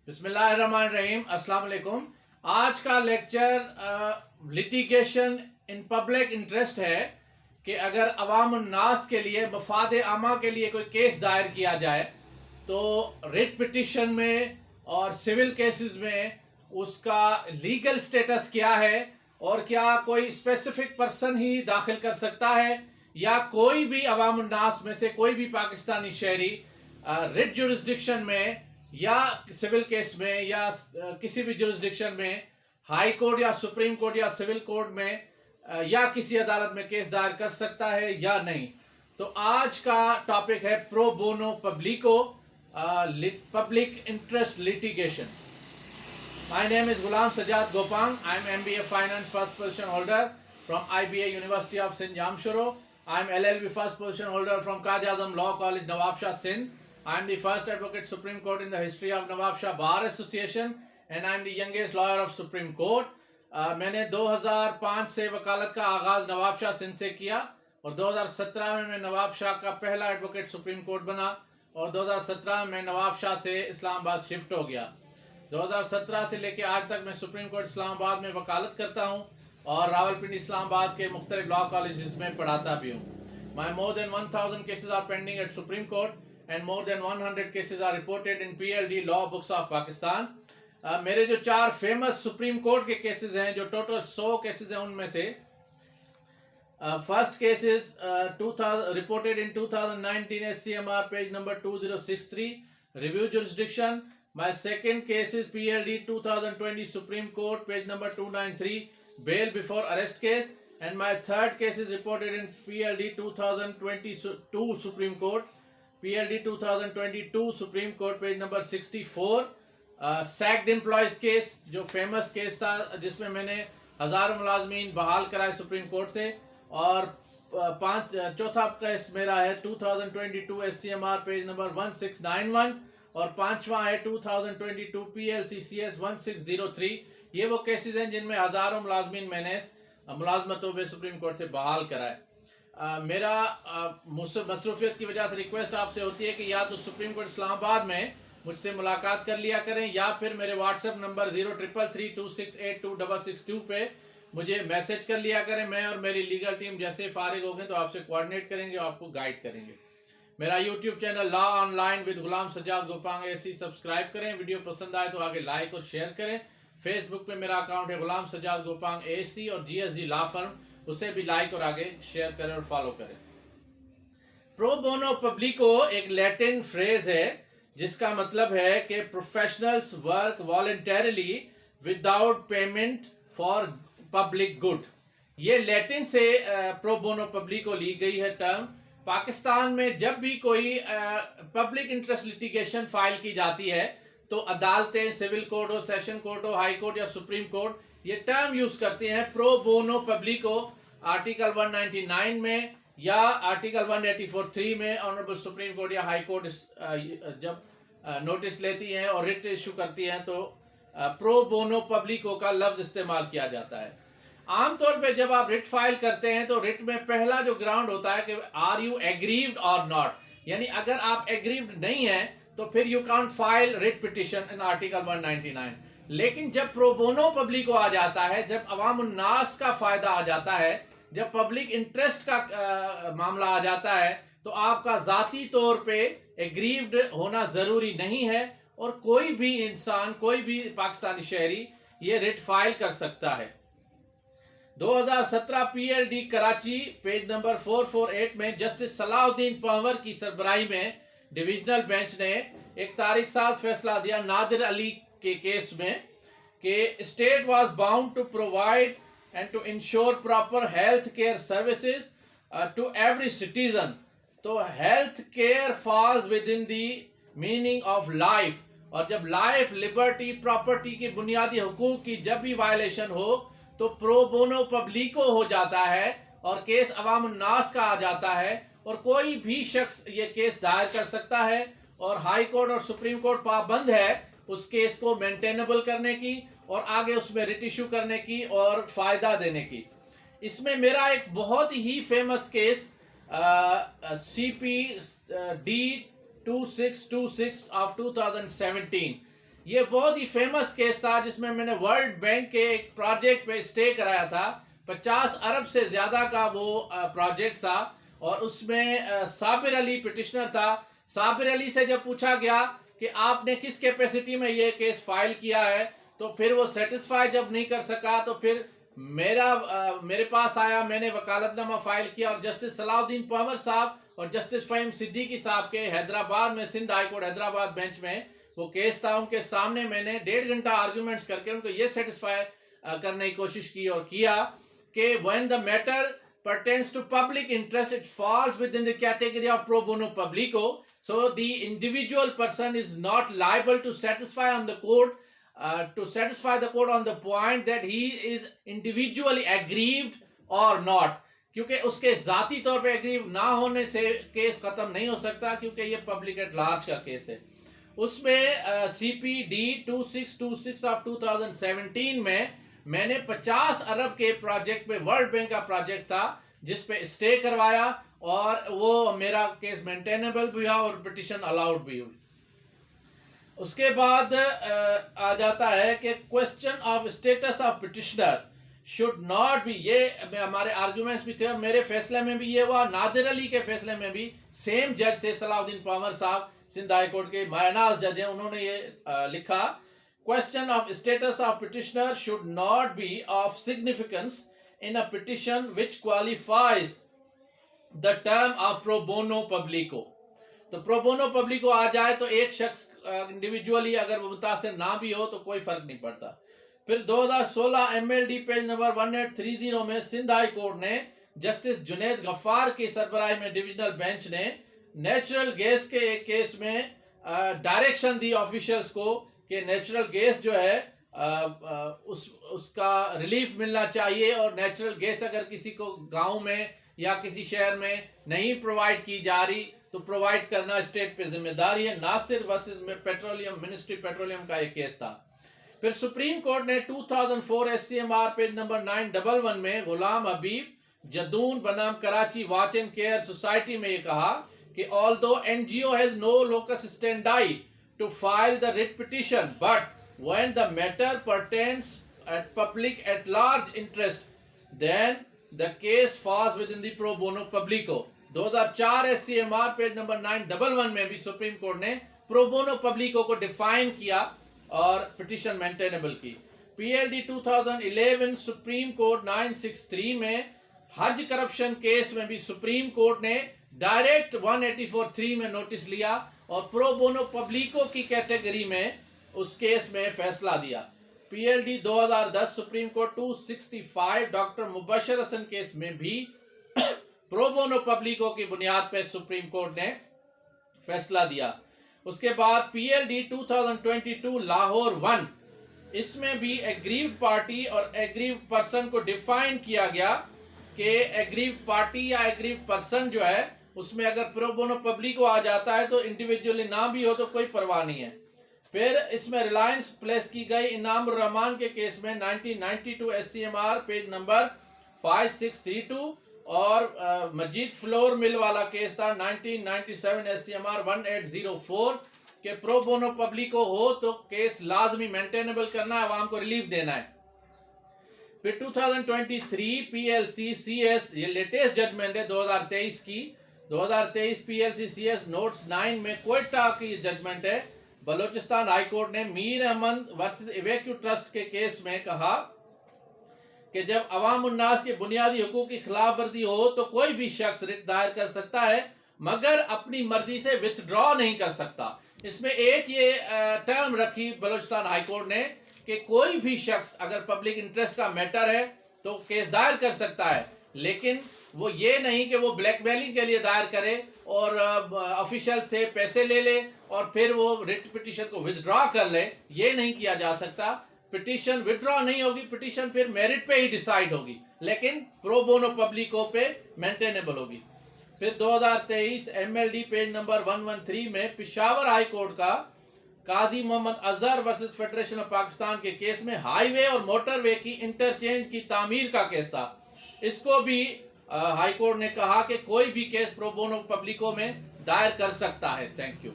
बिस्मिल्लाहिर्रहमानिर्रहीम, अस्सलाम वालेकुम। आज का lecture litigation in public interest है कि अगर अवाम उन्नास के लिए मफाद आमा के लिए कोई केस दायर किया जाए तो रिट पिटिशन में और सिविल केसेस में उसका लीगल स्टेटस क्या है और क्या कोई स्पेसिफिक पर्सन ही दाखिल कर सकता है या कोई भी अवाम उन्नास में से कोई भी पाकिस्तानी शहरी रिट जुरिस्डिक्शन में या सिविल केस में या किसी भी जुरिस्डिक्शन में हाई कोर्ट या सुप्रीम कोर्ट या सिविल कोर्ट में या किसी अदालत में केस दायर कर सकता है या नहीं। तो आज का टॉपिक है pro bono publico public interest litigation. My name is Ghulam Sajjad Gopang. I am MBA finance first position holder from IBA University of Sindh Jamshoro. I am LLB first position holder from Quaid Azam Law College Nawab Shah Sindh. I am the first advocate Supreme Court in the history of Nawab Shah Bar Association and I am the youngest lawyer of Supreme Court. मैंने 2005 से वकालत का आगाज नवाब शाह सिंध से किया और 2017 में मैं नवाब शाह का पहला एडवोकेट सुप्रीम कोर्ट बना और 2017 में नवाब शाह से इस्लामाबाद शिफ्ट हो गया। 2017 से लेकर आज तक मैं सुप्रीम कोर्ट इस्लामाबाद में वकालत करता हूँ और रावलपिंडी इस्लामाबाद के मुख्तलिफ लॉ कॉलेज में पढ़ाता भी हूँ। My more than 1000 cases are pending at Supreme Court and more than 100 cases are reported in PLD law books of Pakistan. मेरे जो 4 फेमस सुप्रीम कोर्ट के केसेस हैं, जो टोटल 100 केसेस हैं, उनमें से first case is 2000 reported in 2019 SCMR page number 2063 review jurisdiction. My second case is PLD 2020 Supreme Court page number 293 bail before arrest case, and my third case is reported in PLD 2022 Supreme Court PLD 2022 Supreme Court page number 64 sacked employees case, जो famous case था जिसमें मैंने हजारों मुलाजमीन बहाल कराए supreme court से। और चौथा केस मेरा है 2022 SCMR पेज नंबर 1691 और पांचवा है 2022 PLCCS 1603। ये वो केसेस हैं जिनमें हजारों मुलाजमीन मैंने मुलाजमतों में सुप्रीम कोर्ट से बहाल कराए। मेरा मसरूफियत की वजह से रिक्वेस्ट आपसे होती है कि या तो सुप्रीम कोर्ट इस्लामाबाद में मुझसे मुलाकात कर लिया करें या फिर मेरे व्हाट्सएप नंबर 033326826662 पे मुझे मैसेज कर लिया करें। मैं और मेरी लीगल टीम जैसे फारिग हो गए तो आपसे कोऑर्डिनेट करेंगे और आपको गाइड करेंगे। मेरा YouTube channel law online with Ghulam Sajjad Gopang ऐसी सब्सक्राइब करें। वीडियो पसंद आए तो आगे लाइक और शेयर करें। फेसबुक पे मेरा अकाउंट है गुलाम सजाद गोपांग AC और GSG लॉ फर्म, उसे भी लाइक और आगे शेयर करें और फॉलो करें। प्रो बोनो पब्लिको एक लैटिन फ्रेज है जिसका मतलब है कि professionals work voluntarily without payment for public good. ये लैटिन से प्रो बोनो पब्लिको ली गई है टर्म। पाकिस्तान में जब भी कोई पब्लिक इंटरेस्ट लिटिगेशन फाइल की जाती है तो अदालतें, सिविल कोर्ट हो, सेशन कोर्ट हो, हाई कोर्ट या सुप्रीम कोर्ट, ये टर्म यूज करते हैं प्रो बोनो पब्लिको। आर्टिकल 199 में या आर्टिकल 184(3) में ऑनरेबल सुप्रीम कोर्ट या हाई कोर्ट जब नोटिस लेती हैं और रिट इशू करती हैं तो प्रो बोनो पब्लिको का लफ्ज इस्तेमाल किया जाता है। आमतौर पे जब आप रिट फाइल करते हैं तो रिट में पहला जो ग्राउंड होता है कि आर यू एग्रीव्ड और नॉट, यानी अगर आप एग्रीव्ड नहीं है तो फिर you can't file writ petition in article 199। लेकिन जब प्रो बोनो पब्लिको आ जाता है, जब अवाम उन्नास का फायदा आ जाता है, जब पब्लिक इंटरेस्ट का मामला आ जाता है तो आपका जाती तौर पे एग्रीव्ड होना जरूरी नहीं है और कोई भी इंसान, कोई भी पाकिस्तानी शहरी ये रिट फाइल कर सकता है। 2017 PLD कराची पेज नंबर 448 में जस्टिस सलाउद्दीन पंवर की सरबराही में डिविजनल बेंच ने एक तारीख साज फैसला दिया नादिर अली के केस में कि state was bound to provide and to ensure proper health care services to every citizen। तो health care falls within the meaning of life, और जब लाइफ, लिबर्टी, प्रॉपर्टी की बुनियादी हुकूक की जब भी वायलेशन हो तो प्रो बोनो पब्लिको हो जाता है और केस अवाम उन्नास का आ जाता है और कोई भी शख्स ये केस दायर कर सकता है और हाई कोर्ट और सुप्रीम कोर्ट पाबंद है उस केस को मेंटेनेबल करने की और आगे उसमें रिट इशू करने की और फायदा देने की। इसमें मेरा एक बहुत ही फेमस केस CPD 2626 of 2017 ये बहुत ही फेमस केस था जिसमें मैंने वर्ल्ड बैंक के एक प्रोजेक्ट पे स्टे कराया था। 50 अरब से ज्यादा का वो प्रोजेक्ट था और उसमें साबिर अली पिटिशनर था। साबिर अली से जब पूछा गया कि आपने किस कैपेसिटी में ये केस फाइल किया है, तो फिर वो सेटिस्फाई जब नहीं कर सका तो फिर मेरे पास आया, मैंने वकालतनामा फाइल किया और जस्टिस सलाउद्दीन पंवर साहब और जस्टिस फहीम सिद्दीकी साहब के हैदराबाद में, Sindh high court Hyderabad bench में वो केस था, उनके सामने मैंने 1.5 घंटा आर्ग्यूमेंट्स करके उनको ये सेटिस्फाई करने की कोशिश की और किया कि when the matter pertains to public interest, it falls within the category of pro bono publico. So the individual person is not liable to satisfy on the court, on the point that he is individually aggrieved or not. क्योंकि उसके जाती तौर पे aggrieve ना होने से case खत्म नहीं हो सकता, क्योंकि ये पब्लिक एट लार्ज का केस है। उसमें CPD 2626 ऑफ 2017 में मैंने 50 अरब के प्रोजेक्ट पे, वर्ल्ड बैंक का प्रोजेक्ट था जिस पे स्टे करवाया और वो मेरा केस मेंटेनेबल भी हुआ और पिटिशन अलाउड भी हुई। उसके बाद आ जाता है कि question of status of petitioner should not be, ये हमारे आर्ग्यूमेंट्स भी थे और मेरे फैसले में भी ये हुआ, नादिर अली के फैसले में भी सेम जज थे सलाउद्दीन पंवर साहब, सिंध हाई कोर्ट के मायनाज जज हैं, उन्होंने ये लिखा, question of status of petitioner should not be of significance in a petition which qualifies the term of pro bono publico. तो प्रो बोनो पब्लिको आ जाए तो एक शख्स इंडिविजुअली अगर वो मुतासिर ना भी हो तो कोई फर्क नहीं पड़ता। फिर 2016 MLD पेज नंबर 1830 में सिंध हाई कोर्ट ने जस्टिस जुनैद गफ्फार की सरबराही में डिविजनल बेंच ने नेचुरल गैस के एक केस में डायरेक्शन दी ऑफिशियल्स को कि नेचुरल गैस जो है उसका रिलीफ मिलना चाहिए और नेचुरल गैस अगर किसी को गांव में या किसी शहर में नहीं प्रोवाइड की जा रही तो प्रोवाइड करना स्टेट पे जिम्मेदारी है। Nasir versus petroleum, ministry petroleum का एक केस था। फिर सुप्रीम कोर्ट ने 2004 SCMR पेज नंबर 911 में गुलाम हबीब जदून बनाम Karachi watch and care society में ये कहा कि although NGO has no locus standi to file the writ petition, but when the matter pertains at public at large interest, then the case falls within the pro bono publico. 2004 SCMR page number 911 में भी supreme court ने pro bono पब्लिको को define किया और petition maintainable की। PLD 2011 supreme court 963 में हज corruption case में भी सुप्रीम कोर्ट ने डायरेक्ट 184(3) में नोटिस लिया और प्रो बोनो पब्लिको की कैटेगरी में उस केस में फैसला दिया। PLD 2010 supreme court 265 doctor Mubashir Hasan case में भी प्रो बोनो पब्लिको की बुनियाद पर सुप्रीम कोर्ट ने फैसला दिया। उसके बाद PLD 2022 लाहौर 1, इसमें भी एग्रीव्ड पार्टी और एग्रीव्ड पर्सन को डिफाइन किया गया कि एग्रीव्ड पार्टी या एग्रीव्ड पर्सन जो है उसमें अगर प्रो बोनो पब्लिको आ जाता है तो इंडिविजुअली ना भी हो तो कोई परवाह नहीं है। फिर इसमें रिलायंस प्लेस की गई इनाम रहमान के केस में 1992 SCMR पेज नंबर 5632 और मजीद फ्लोर मिल वाला केस था 1997 SCMR 1804 के प्रो बोनो पब्लिको हो तो केस लाजमी मेंटेनेबल करना है, आवाम को रिलीफ देना है। फिर 2023 PLC CS, ये लेटेस्ट जजमेंट है 2023 की, 2023 PLC CS नोट्स 9 में क्वेटा की जजमेंट है। बलोचिस्तान हाई कोर्ट ने मीर अहमद वर्सेस इवेक्यू ट्रस्ट के केस में कहा कि जब अवाम उन्नास के बुनियादी हुकूक की खिलाफ वर्जी हो तो कोई भी शख्स रिट दायर कर सकता है मगर अपनी मर्जी से विथड्रॉ नहीं कर सकता। इसमें एक ये टर्म रखी बलोचिस्तान हाई कोर्ट ने कि कोई भी शख्स अगर पब्लिक इंटरेस्ट का मैटर है तो केस दायर कर सकता है, लेकिन वो ये नहीं कि वो ब्लैकमेलिंग के लिए दायर करे और ऑफिशियल से पैसे ले ले और फिर वो रिट पिटीशन को विथड्रॉ कर ले, ये नहीं किया जा सकता। पिटीशन विथड्रॉ नहीं होगी, पिटीशन फिर मेरिट पे ही डिसाइड होगी, लेकिन प्रो बोनो पब्लिको पे मेंटेनेबल होगी। फिर 2023 MLD पेज नंबर 113 में पिशावर हाई कोर्ट का Qazi Mohammad Azhar versus federation of Pakistan के केस में हाईवे और मोटरवे की इंटरचेंज की तामीर का केस था। इसको भी हाई कोर्ट ने कहा कि कोई भी केस प्रो बोनो पब्लिको में दायर कर सकता है। Thank you.